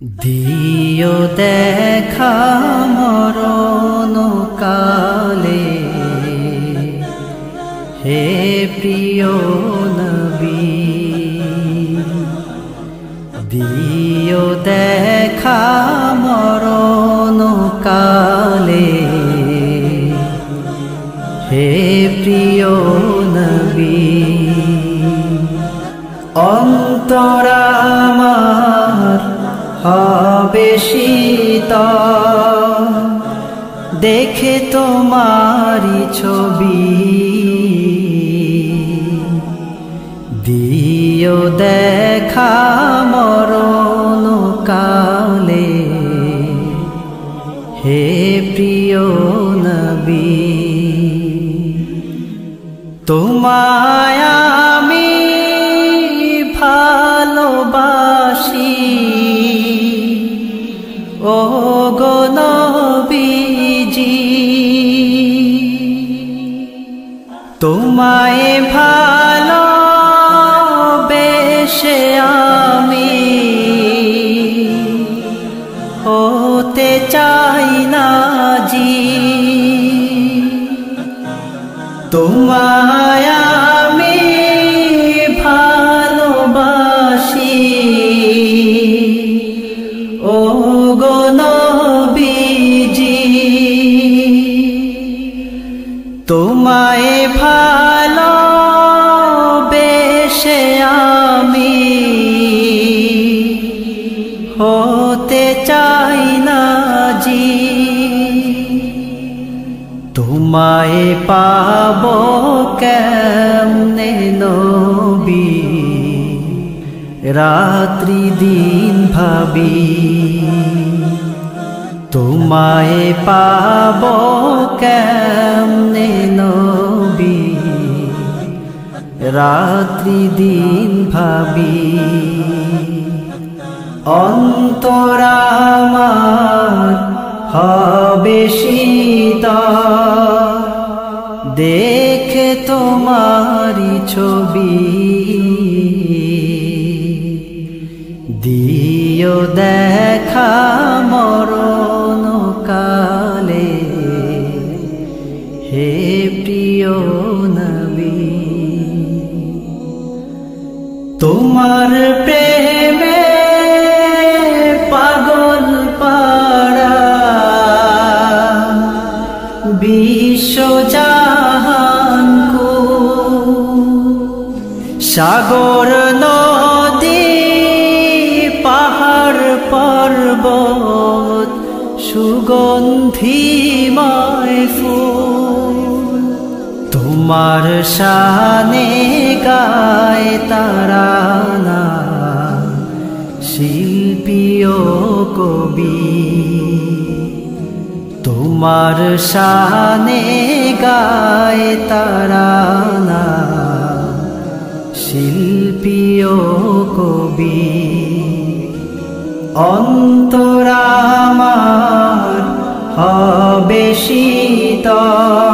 দিও দেখা মরণ কালে হে প্রিয় নবী, দিও দেখা মরণ কালে হে প্রিয় নবী। অন্তর আমার হবে শীতল দেখে তোমারি ছবি, দিও দেখা মরণ কালে হে প্রিয় নবী। তোমায় আমি ভালোবাসি ও গো নবীজি, তোমায় ভালোবেসে আমি হতে চাই না জি। তোমায় আমি ভালোবাসি ও গো নবীজি, তোমায় ভালোবেসে আমি হতে চাই না জি। তোমায় পাবো কেমনে নবী, রাত্রি দিন ভাবি। তোমায় পাবো কেমনে নবী, রাত্রি দিন ভাবি। অন্তর আমার হবে শীতল দেখে তোমারি ছবি, দিও দেখা মরণ কালে হে প্রিয় নবী। তোমার প্রেমে পাগল পাড়া বিশ্বজাহান কো, সাগর নদী পাহাড় পর্বত সুগন্ধিময় ফুল, তোমার শানে গায় তারানা শিল্পী ও কবি। তোমার শানে গায় তারানা শিল্পী ও কবি। অন্তর আমার হবে শীতল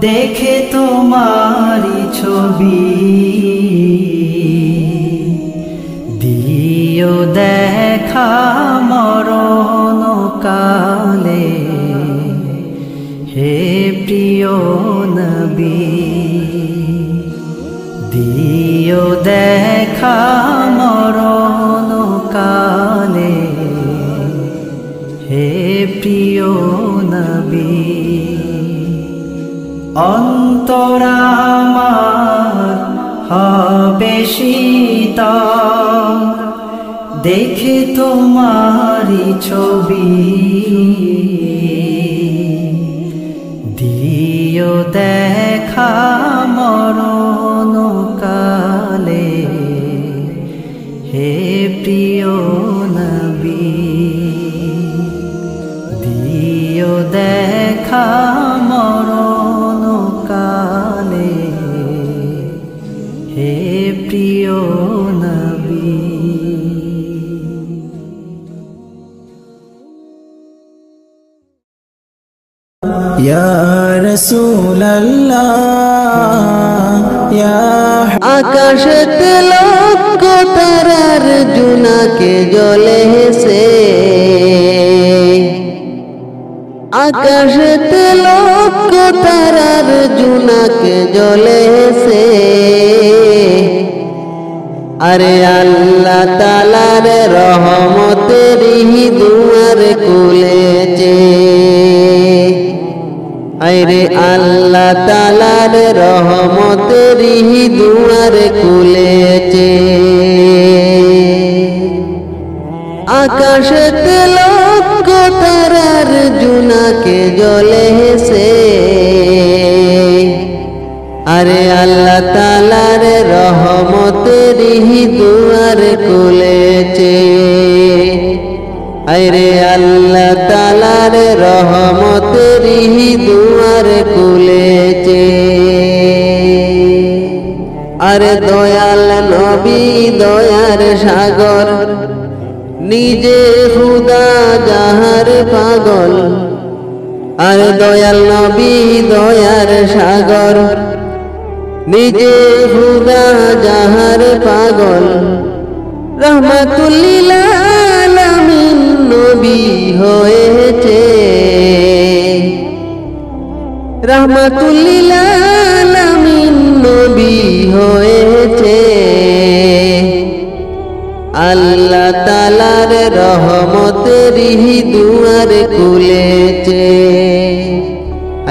দেখে তোমারি ছবি, দিও দেখা মরণ কালে হে প্রিয় নবী, দিও দেখা মরণ কালে হে প্রিয় নবী। অন্তর আমার হবে শীতল দেখে তোমারি ছবি, দিও দেখা মরণ কালে হে প্রিয় নবী, দিও দেখা মরণ কালে হে প্রিয় নবী। ইয়া রাসূলুল্লাহ আকাশেতে লক্ষ তারার জোনাকে জ্বলে হেসে, আকাশেতে লক্ষ তারার জোনাকে জ্বলে হেসে। আরে আল্লাহ তাআলার রহমতেরই দুয়ার খুলেছে, আরে আল্লাহ তাআলার রহমতেরই দুয়ার খুলেছে। আকাশেতে লক্ষ তারার জোনাকে জ্বলে হেসে, আরে আল্লাহ তাআলার রহমতেরই দুয়ার খুলেছে, আরে আল্লাহ তাআলার রহমতেরই দুয়ার খুলেছে। আরে দয়াল নবী দয়ার সাগর, নিজে খুদা যাহার পাগল। আরে দয়াল নবী দয়ার সাগর, নিজে খুদা যাহার পাগল। রহমাতুল লিল আলামিন নবী হয়েছে, রহমাতুল লিল আলামিন নবী হয়েছে। আল্লাহ তাআলার রহমতেরই দুয়ার খুলেছে,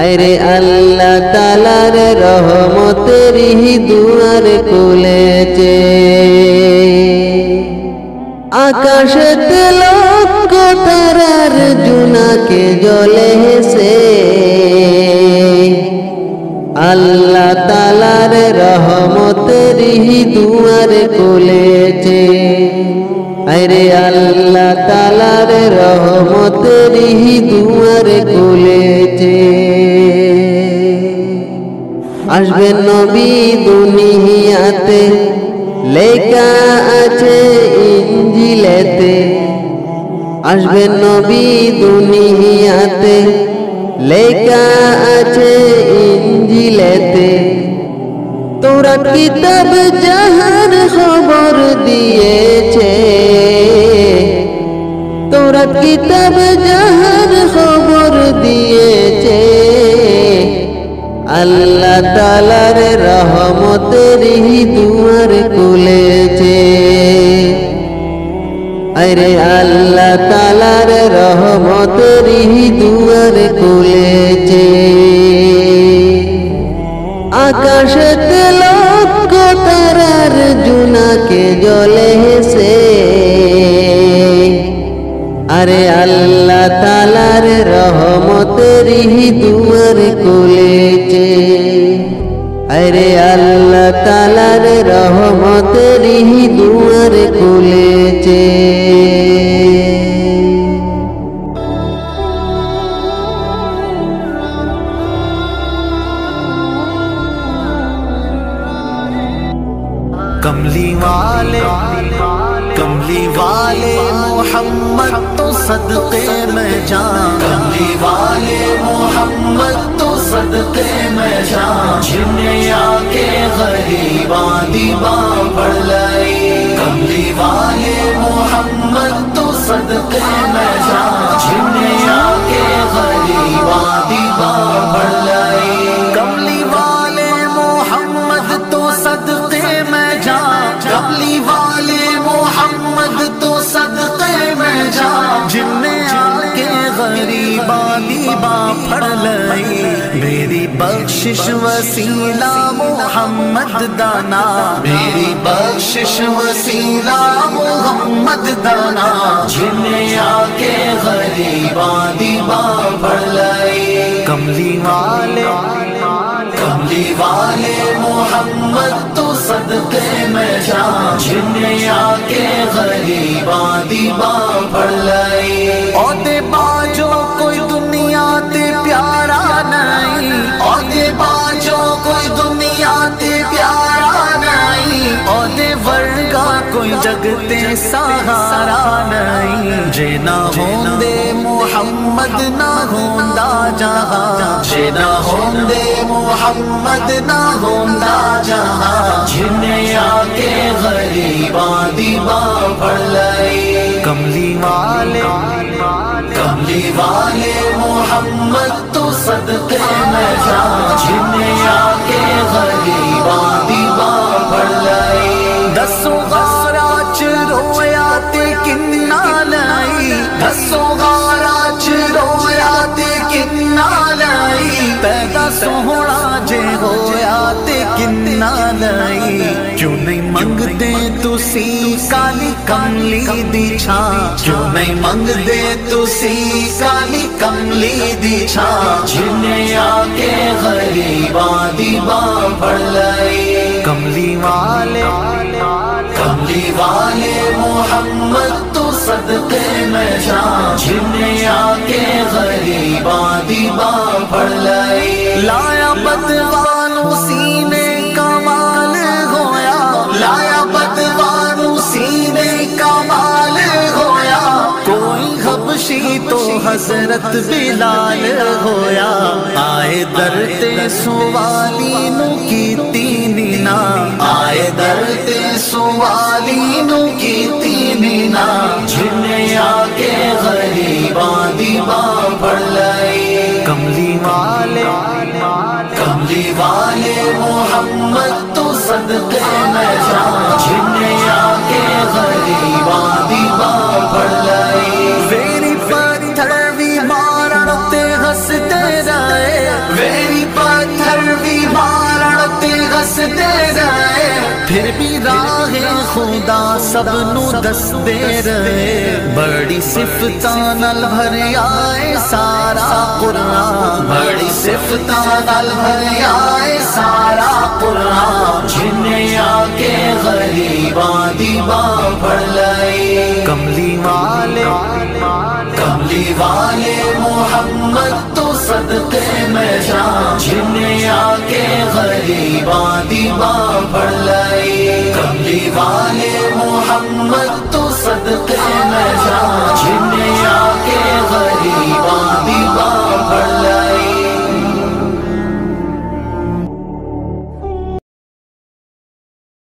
আরে আল্লাহ তাআলার রহমতেরই দুয়ার খুলেছে। আকাশেতে লক্ষ তারার জোনাকে জ্বলে হেসে, আল্লাহ তাআলার রহমতেরই দুয়ার খুলেছে, আরে আল্লাহ তাআলার রহমতেরই দুয়ার খুলেছে। আসবেন নবী দুনিয়াতে, লেখা আছে ইনজিলেতে। আসবেন নবী দুনিয়াতে, লেখা আছে ইনজিলেতে। তৌরাত কিতাব যাহার খবর দিয়েছে, তৌরাত কিতাব যাহার খবর দিয়েছে। আল্লাহ তাআলার রহমতেরই দুয়ার খুলেছে, আরে আল্লাহ তাআলার রহমতেরই দুয়ার খুলেছে। আকাশেতে লক্ষ তারার জোনাকে জ্বলে হেসে, আরে আল্লাহ তাআলার রহমতেরই দুয়ার খুলেছে, আরে আল্লাহ তাআলার রহমতেরই দুয়ার খুলেছে। कमली वाले मोहम्मद तो सदक़े में जान, कमली वाले मोहम्मद तो सदक़े में जान। जिन्हें आके गरीबा दीवा पढ़ लाई, कमली वाले मोहम्मद तो सदक़े में जान। जिन्हें आके गरीबा दीवा पढ़ लाई, कमली वाले मोहम्मद तो सदक़े में जान। कमली वाले मोहम्मद तो सदक़े में जान। जिन्हें आके गरीबा दीवा पढ़ लाई, मेरी बख्शिश वसीला मोहम्मद दाना, मेरी बख्शिश वसीला मोहम्मद दाना। जिन्हें आके गरीबा दीवा पढ़ लाई, कमली वाले मोहम्मद तो सदक़े में जान। जिन्हें आके गरीबा दीवा पढ़ लाई, औदे बाजो कोई दुनिया ते प्यारा नहीं, औदे बाजो कोई दुनिया ते प्यारा नहीं। औदे वर्गा कोई जगते सहारा नहीं, जे ना होंदे मोहम्मद نہ ہوندا جہاں جے نہ ہوندے محمد نہ ہوندا جہاں جنہیں آ کے غریباں دی باں پڑ لئی کملی والے محمد تو صدقے میں جاں جنہیں آ کے غریباں دی باں پڑ لئی دسو غارا چ رویا تے کنا لائی دسو غارا چ رویا تے کنا لائی پیدا سوہنا جے ہویا تے کنا لائی کیوں نہیں منگدے تسی کالی کملی دی چھاں کیوں نہیں منگدے تسی کالی کملی دی چھاں جنہیں آ کے غریباں دی باں پڑ لئی کملی والے محمد تو صدقے میں جاں جنہیں آ کے غریباں دی باں پڑ لئی لایا بدوانو سینے کمال ہویا لایا بدوانو سینے کمال ہویا کوئی حبشی تو حضرت بلال ہویا آئے در تے سوالی نو کیتی نینا آئے در تے سوالی نو کیتی نینا جنہیں آ کے غریباں دی باں پڑ لئی کملی والے محمد تو صدقے میں جاں جنہیں آ کے غریباں دی باں پڑ لئی ویری پتھر بھی مارن تے ہستے رہے ویری پتھر بھی مارن تے ہستے رہے پھر بھی راہ خدا سب نو دستے رہے بڑی صفتاں نال بھریا اے سارا قرآن بڑی صفتاں نال بھریا اے سارا قرآن جنہیں آ کے غریباں دی باں پڑ لئی کملی والے محمد تو صدقے میں جاں جنہیں آ کے غریباں دی باں پڑ لئی کملی والے محمد تو صدقے میں جاں